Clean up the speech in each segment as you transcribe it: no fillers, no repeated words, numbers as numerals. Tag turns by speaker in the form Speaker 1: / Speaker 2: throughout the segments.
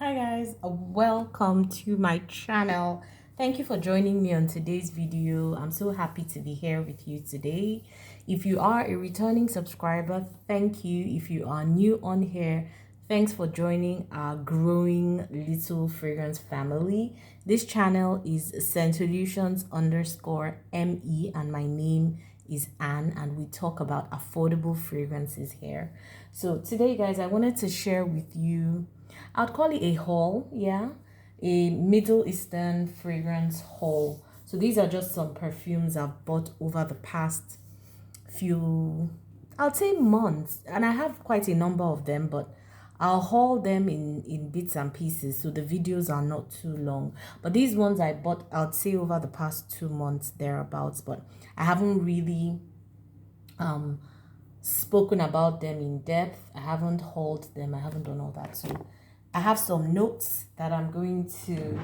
Speaker 1: Hi guys, welcome to my channel. Thank you for joining me on today's video. I'm so happy to be here with you today. If you are a returning subscriber, thank you. If you are new on here, thanks for joining our growing little fragrance family. This channel is Scentolutions underscore ME and my name is Anne, and we talk about affordable fragrances here. So today guys, I wanted to share with you, I'd call it a haul, yeah, a Middle Eastern fragrance haul. So these are just some perfumes I've bought over the past few, I'll say months, and I have quite a number of them, but I'll haul them in bits and pieces so the videos are not too long. But these ones I bought, I'd say over the past 2 months thereabouts, but I haven't really um spoken about them in depth. I haven't hauled them. I haven't done all that. So I have some notes that I'm going to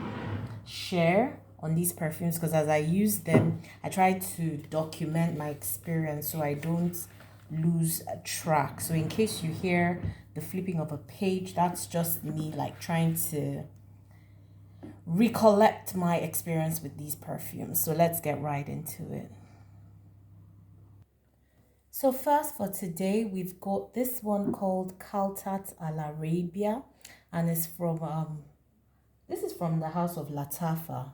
Speaker 1: share on these perfumes because as I use them, I try to document my experience so I don't lose a track. So in case you hear the flipping of a page, that's just me like trying to recollect my experience with these perfumes. So let's get right into it. So first for today, we've got this one called Kaltat al Arabia, and it's from this is from the house of Lattafa.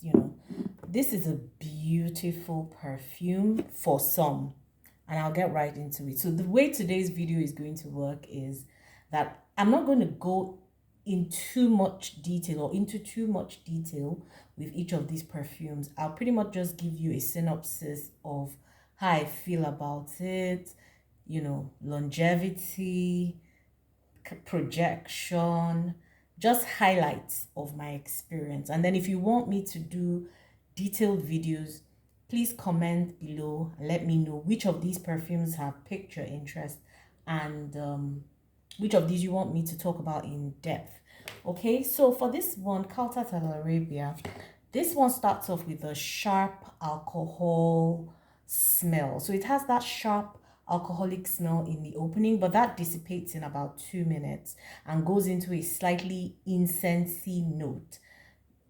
Speaker 1: You know, this is a beautiful perfume for some, and I'll get right into it. So the way today's video is going to work is that I'm not going to go in too much detail or into too much detail with each of these perfumes. I'll pretty much just give you a synopsis of how I feel about it, you know, longevity, projection, just highlights of my experience. And then if you want me to do detailed videos, please comment below and let me know which of these perfumes have piqued your interest and which of these you want me to talk about in depth. Okay, so for this one, Kaltat al Arabia, this one starts off with a sharp alcohol smell. So it has that sharp alcoholic smell in the opening, but that dissipates in about 2 minutes and goes into a slightly incensey note,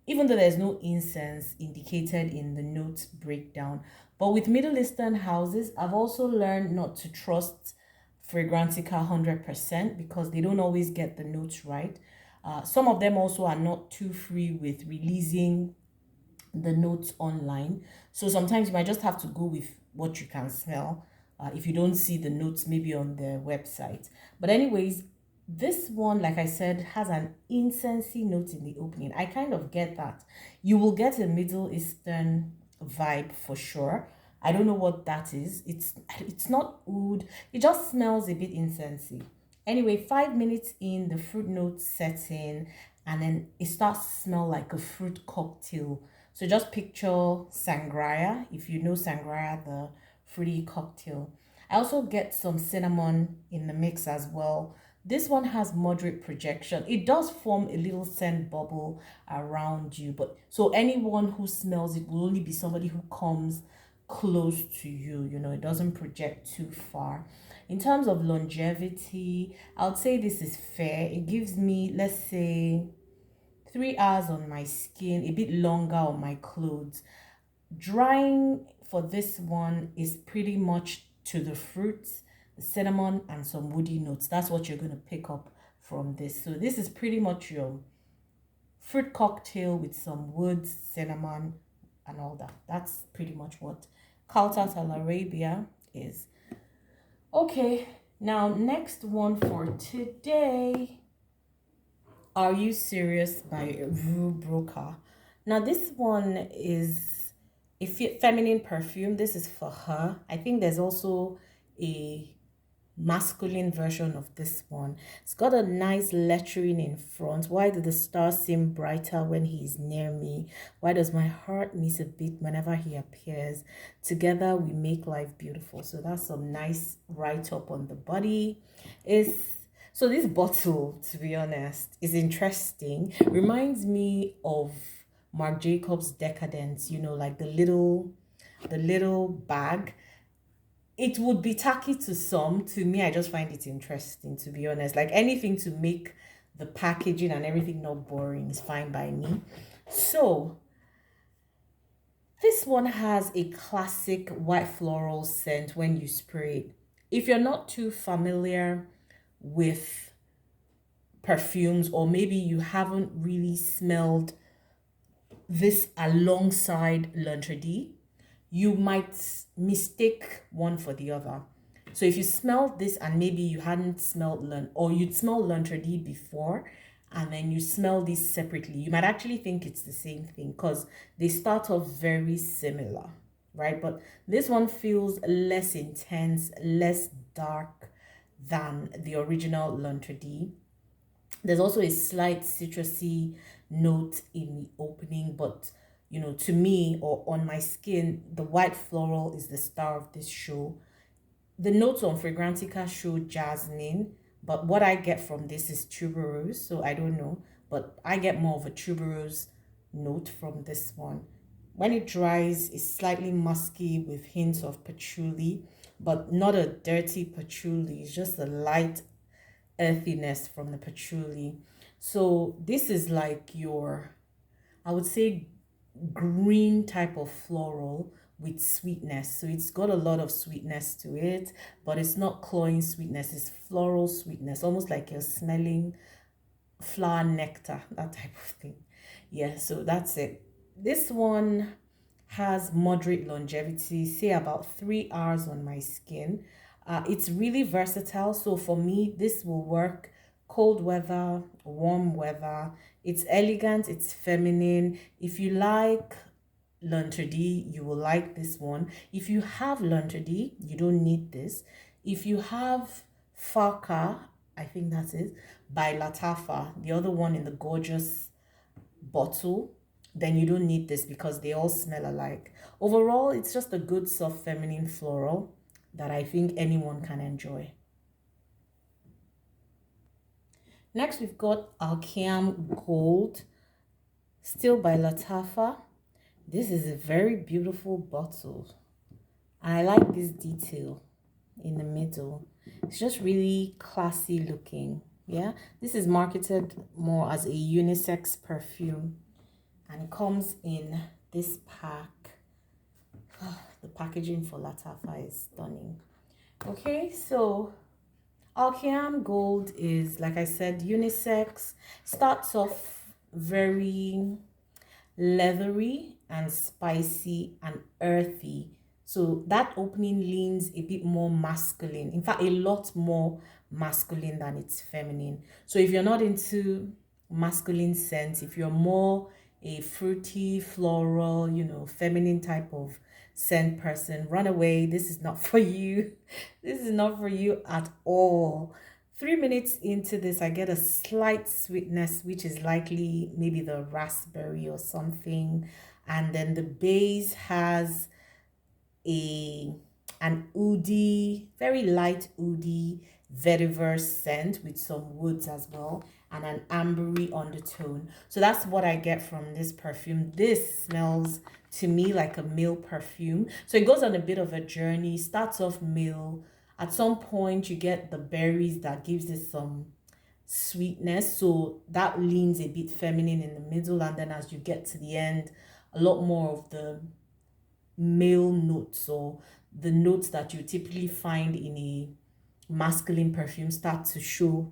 Speaker 1: even though there's no incense indicated in the notes breakdown. But with Middle Eastern houses, I've also learned not to trust Fragrantica 100% because they don't always get the notes right. Some of them also are not too free with releasing the notes online. So sometimes you might just have to go with what you can smell if you don't see the notes maybe on their website. But anyways, this one, like I said, has an incensey note in the opening. I kind of get that. You will get a Middle Eastern vibe for sure. I don't know what that is. It's not oud. It just smells a bit incensey. Anyway, 5 minutes in, the fruit notes set in, and then it starts to smell like a fruit cocktail. So just picture sangria, if you know sangria, the fruity cocktail. I also get some cinnamon in the mix as well. This one has moderate projection. It does form a little scent bubble around you, but so anyone who smells it will only be somebody who comes close to you. You know, it doesn't project too far. In terms of longevity, I would say this is fair. It gives me, let's say, 3 hours on my skin, a bit longer on my clothes. Drying for this one is pretty much to the fruits, the cinnamon, and some woody notes. That's what you're going to pick up from this. So this is pretty much your fruit cocktail with some woods, cinnamon, and all that. That's pretty much what Kaltat al Arabia is. Okay, now next one for today, Are You Serious by Rue Broca. Now this one is a feminine perfume. This is for her. I think there's also a masculine version of this one. It's got a nice lettering in front. Why do the stars seem brighter when he is near me? Why does my heart miss a beat whenever he appears? Together we make life beautiful. So that's some nice write-up on the body. So this bottle, to be honest, is interesting. Reminds me of Marc Jacobs Decadence, you know, like the little bag. It would be tacky to some. To me, I just find it interesting, to be honest. Like anything to make the packaging and everything not boring is fine by me. So this one has a classic white floral scent when you spray it. If you're not too familiar with perfumes, or maybe you haven't really smelled this alongside L'Entrée, you might mistake one for the other. So if you smelled this and maybe you hadn't smelled or you'd smelled L'Entrée before and then you smell these separately, you might actually think it's the same thing because they start off very similar, right? But this one feels less intense, less dark than the original L'Entrée. There's also a slight citrusy note in the opening, but you know, to me or on my skin, the white floral is the star of this show. The notes on Fragrantica show jasmine, but what I get from this is tuberose, so I don't know, but I get more of a tuberose note from this one. When it dries, it's slightly musky with hints of patchouli, but not a dirty patchouli. It's just a light earthiness from the patchouli. So this is like your, I would say, green type of floral with sweetness. So it's got a lot of sweetness to it, but it's not cloying sweetness. It's floral sweetness, almost like you're smelling flower nectar, that type of thing. Yeah, so that's it. This one has moderate longevity, say about 3 hours on my skin. It's really versatile. So for me, this will work cold weather, warm weather. It's elegant, it's feminine. If you like L'Entrée, you will like this one. If you have L'Entrée, you don't need this. If you have Farka, I think that's it, by Lattafa, the other one in the gorgeous bottle, then you don't need this because they all smell alike. Overall, it's just a good soft feminine floral that I think anyone can enjoy. Next, we've got our Kiam Gold, still by Lattafa. This is a very beautiful bottle. I like this detail in the middle. It's just really classy looking. Yeah, this is marketed more as a unisex perfume, and it comes in this pack. Oh, the packaging for Lattafa is stunning. Okay, so our Kiam Gold is, like I said, unisex. Starts off very leathery and spicy and earthy. So that opening leans a bit more masculine. In fact, a lot more masculine than it's feminine. So if you're not into masculine scents, if you're more a fruity, floral, you know, feminine type of scent person, run away. This is not for you. This is not for you at all. 3 minutes into this, I get a slight sweetness, which is likely maybe the raspberry or something. And then the base has an oudi, very light oudi vetiver scent with some woods as well, and an ambery undertone. So that's what I get from this perfume. This smells to me like a male perfume. So it goes on a bit of a journey, starts off male. At some point, you get the berries that gives it some sweetness. So that leans a bit feminine in the middle. And then as you get to the end, a lot more of the male notes, or the notes that you typically find in a masculine perfume, start to show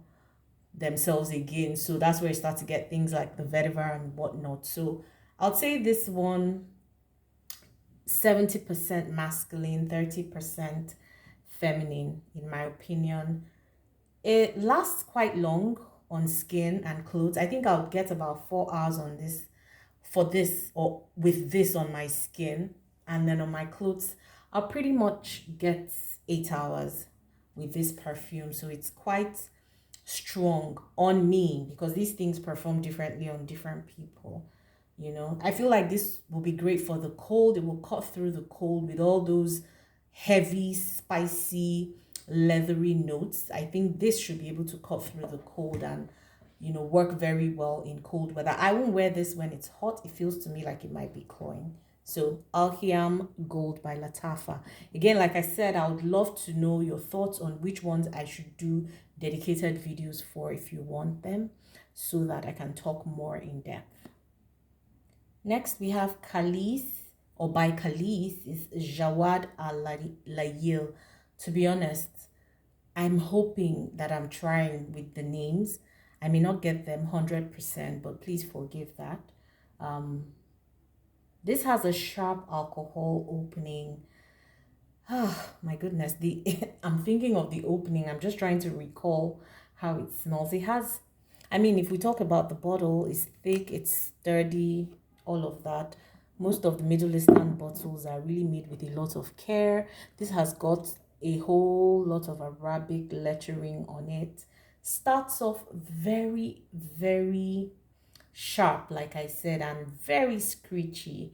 Speaker 1: themselves again. So that's where you start to get things like the vetiver and whatnot. So I'll say this one 70% masculine, 30% feminine, in my opinion. It lasts quite long on skin and clothes. I think I'll get about 4 hours on this, for this, or with this on my skin, and then on my clothes I'll pretty much get 8 hours with this perfume. So it's quite strong on me because these things perform differently on different people. You know, I feel like this will be great for the cold. It will cut through the cold with all those heavy, spicy, leathery notes. I think this should be able to cut through the cold and, you know, work very well in cold weather. I won't wear this when it's hot. It feels to me like it might be cloying. So Kiam Gold by Lattafa. Again, like I said, I would love to know your thoughts on which ones I should do dedicated videos for if you want them. so that I can talk more in depth. Next, we have Khalis, or by Khalis, is Jawad al Layl. To be honest, I'm hoping that I'm trying with the names. I may not get them 100%, but please forgive that. Um, this has a sharp alcohol opening. Oh my goodness, the I'm thinking of the opening. I'm just trying to recall how it smells. It has, I mean, if we talk about the bottle, it's thick, it's sturdy, all of that. Most of the Middle Eastern bottles are really made with a lot of care. This has got a whole lot of Arabic lettering on it. Starts off very, very sharp, like I said, and very screechy.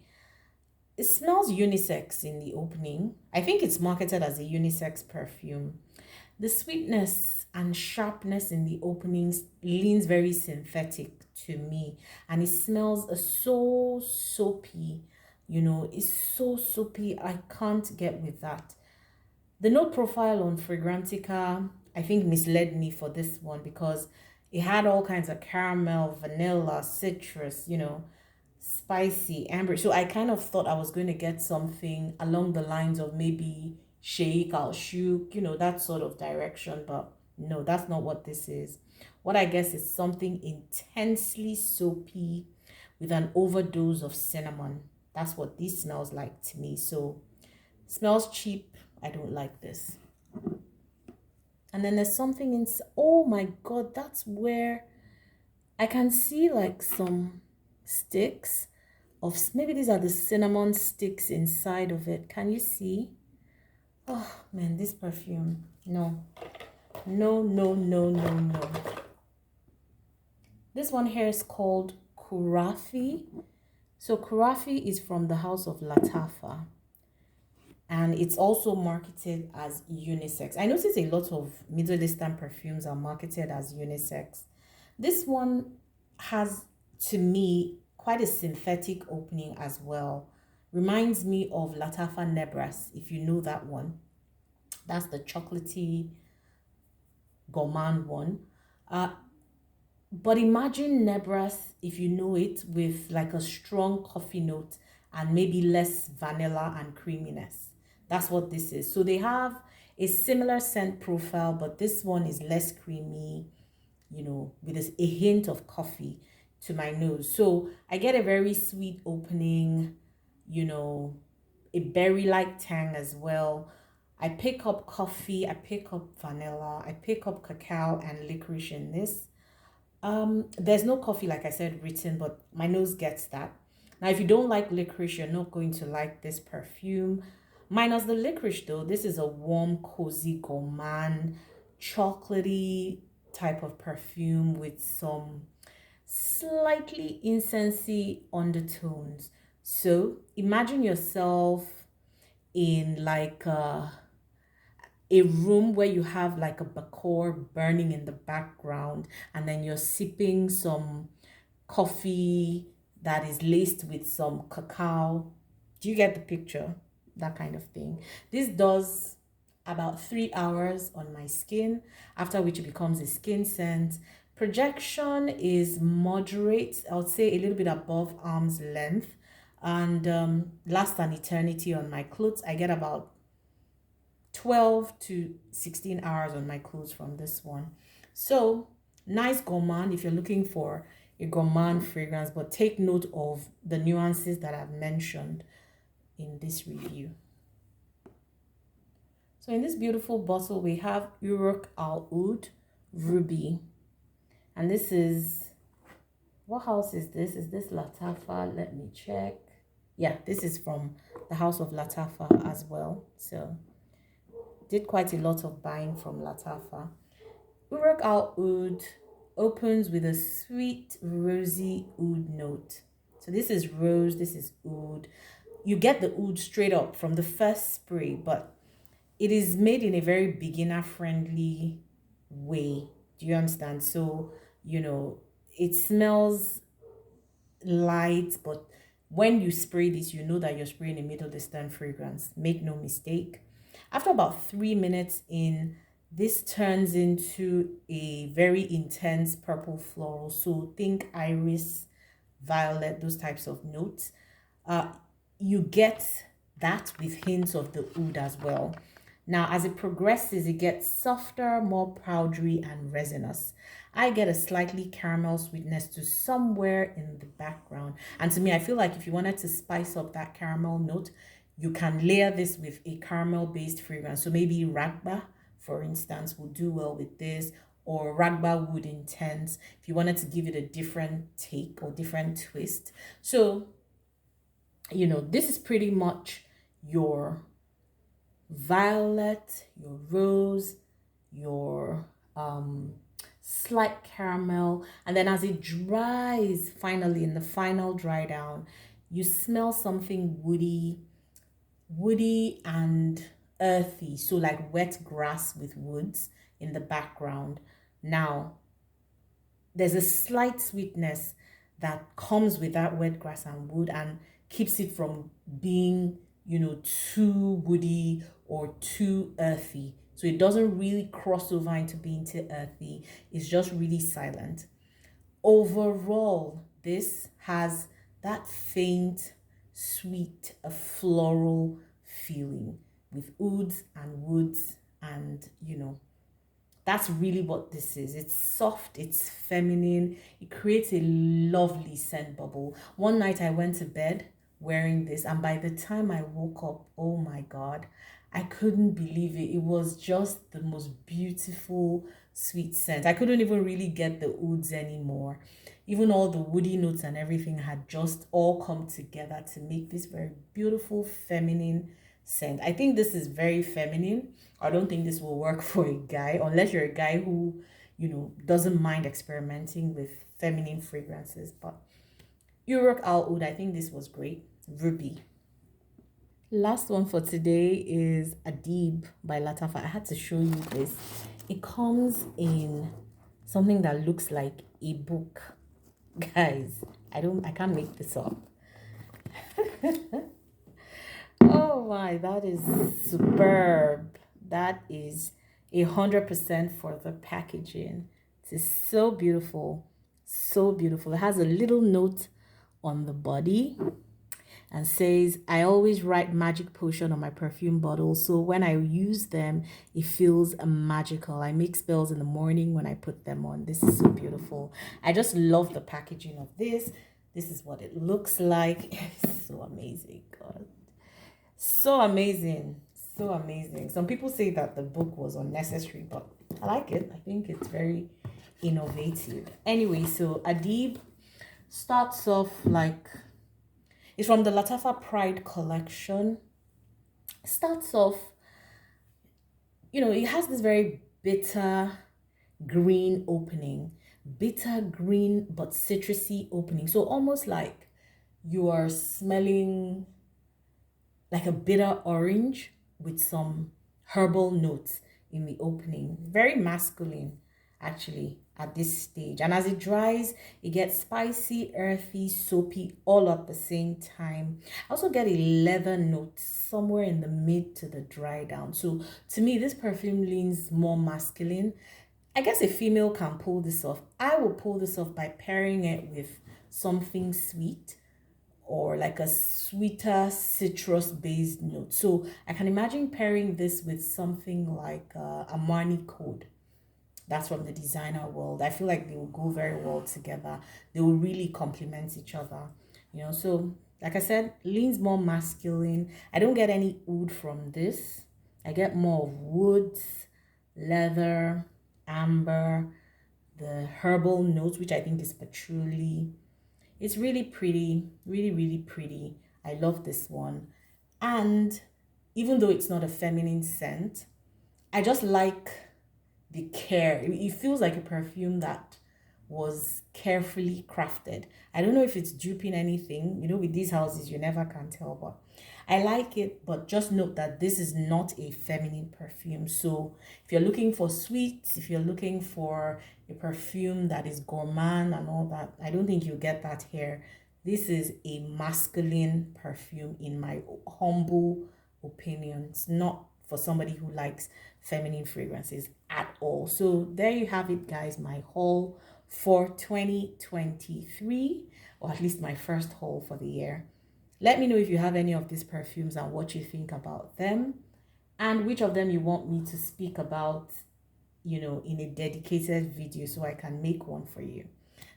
Speaker 1: It smells unisex in the opening. I think it's marketed as a unisex perfume. The sweetness and sharpness in the openings leans very synthetic to me, and it smells so soapy. It's so soapy. I can't get with that. The note profile on Fragrantica, I think, misled me for this one because it had all kinds of caramel, vanilla, citrus, spicy, amber. So I kind of thought I was going to get something along the lines of maybe shake al shuk, that sort of direction. But no, that's not what this is. What I guess is something intensely soapy with an overdose of cinnamon. That's what this smells like to me. So smells cheap. I don't like this. And then there's something in. Oh my God, that's where I can see like some sticks of, maybe these are the cinnamon sticks inside of it. Can you see? Oh man, this perfume. No. No, no, no, no, no. This one here is called Khurafi. So Khurafi is from the house of Lattafa. And it's also marketed as unisex. I notice a lot of Middle Eastern perfumes are marketed as unisex. This one has, to me, quite a synthetic opening as well. Reminds me of Lattafa Nebras, if you know that one. That's the chocolatey gourmand one. But imagine Nebras, if you know it, with like a strong coffee note and maybe less vanilla and creaminess. That's what this is. So they have a similar scent profile, but this one is less creamy, with a hint of coffee to my nose. So I get a very sweet opening, a berry-like tang as well. I pick up coffee, I pick up vanilla, I pick up cacao and licorice in this. There's no coffee, like I said, written, but my nose gets that. Now, if you don't like licorice, you're not going to like this perfume. Minus the licorice, though, this is a warm, cozy, gourmand, chocolatey type of perfume with some slightly incensey undertones. So imagine yourself in like a room where you have like a bakor burning in the background, and then you're sipping some coffee that is laced with some cacao. Do you get the picture? That kind of thing. This does about 3 hours on my skin, after which it becomes a skin scent. Projection is moderate, I would say a little bit above arm's length, and lasts an eternity on my clothes. I get about 12 to 16 hours on my clothes from this one. So nice gourmand if you're looking for a gourmand fragrance, but take note of the nuances that I've mentioned in this review. So in this beautiful bottle, we have Urooq Wood Ruby. And this is, what house is this? Is this Lattafa? Let me check. Yeah, this is from the house of Lattafa as well. So did quite a lot of buying from Lattafa. Urooq Wood opens with a sweet rosy oud note. So this is rose, this is oud. You get the oud straight up from the first spray, but it is made in a very beginner friendly way. Do you understand? So, it smells light, but when you spray this, you know that you're spraying a Middle Eastern fragrance. Make no mistake. After about 3 minutes in, this turns into a very intense purple floral. So think iris, violet, those types of notes. Uh, you get that with hints of the oud as well. Now, as it progresses, it gets softer, more powdery, and resinous. I get a slightly caramel sweetness to somewhere in the background. And to me, I feel like if you wanted to spice up that caramel note, you can layer this with a caramel based fragrance. So maybe Ragba, for instance, will do well with this, or Ragba Wood Intense if you wanted to give it a different take or different twist. So, this is pretty much your violet, your rose, your slight caramel, and then as it dries, finally in the final dry down, you smell something woody and earthy, so like wet grass with woods in the background. Now there's a slight sweetness that comes with that wet grass and wood and keeps it from being too woody or too earthy. So it doesn't really cross over into being too earthy. It's just really silent. Overall, this has that faint, sweet, a floral feeling with ouds and woods, and that's really what this is. It's soft, it's feminine, it creates a lovely scent bubble. One night I went to bed wearing this, and by the time I woke up, oh my god, I couldn't believe it. It was just the most beautiful sweet scent. I couldn't even really get the ouds anymore. Even all the woody notes and everything had just all come together to make this very beautiful feminine scent. I think this is very feminine. I don't think this will work for a guy unless you're a guy who, doesn't mind experimenting with feminine fragrances. But Urooq Wood, I think this was great. Ruby. Last one for today is Adib by Lattafa. I had to show you this. It comes in something that looks like a book. Guys, I can't make this up. Oh my, that is superb. That is 100% for the packaging. It is so beautiful. So beautiful. It has a little note on the body and says, I always write magic potion on my perfume bottles, so when I use them, it feels magical. I make spells in the morning when I put them on. This is so beautiful. I just love the packaging of this. This is what it looks like. It's so amazing, God. So amazing. So amazing. Some people say that the book was unnecessary, but I like it. I think it's very innovative. Anyway, so Adib starts off like, it's from the Lattafa Pride collection. Starts off, it has this very bitter green opening. Bitter green, but citrusy opening. So almost like you are smelling like a bitter orange with some herbal notes in the opening. Very masculine, actually, at this stage. And as it dries, it gets spicy, earthy, soapy, all at the same time. I also get a leather note somewhere in the mid to the dry down. So to me, this perfume leans more masculine. I guess a female can pull this off. I will pull this off by pairing it with something sweet or like a sweeter citrus based note. So I can imagine pairing this with something like Armani Code. That's from the designer world. I feel like they will go very well together. They will really complement each other. So like I said, leans more masculine. I don't get any oud from this. I get more of woods, leather, amber, the herbal notes, which I think is patchouli. It's really pretty, really, really pretty. I love this one. And even though it's not a feminine scent, I just like the care. It feels like a perfume that was carefully crafted. I don't know if it's duping anything. With these houses, you never can tell, but I like it. But just note that this is not a feminine perfume. So if you're looking for sweets, if you're looking for a perfume that is gourmand and all that, I don't think you'll get that here. This is a masculine perfume in my humble opinion. It's not for somebody who likes feminine fragrances at all. So there you have it, guys, my haul for 2023, or at least my first haul for the year. Let me know if you have any of these perfumes and what you think about them, and which of them you want me to speak about, in a dedicated video so I can make one for you.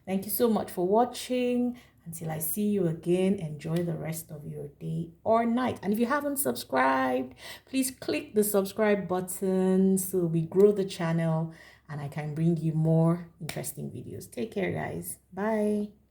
Speaker 1: Thank you so much for watching. Until I see you again, enjoy the rest of your day or night. And if you haven't subscribed, please click the subscribe button so we grow the channel and I can bring you more interesting videos. Take care, guys. Bye.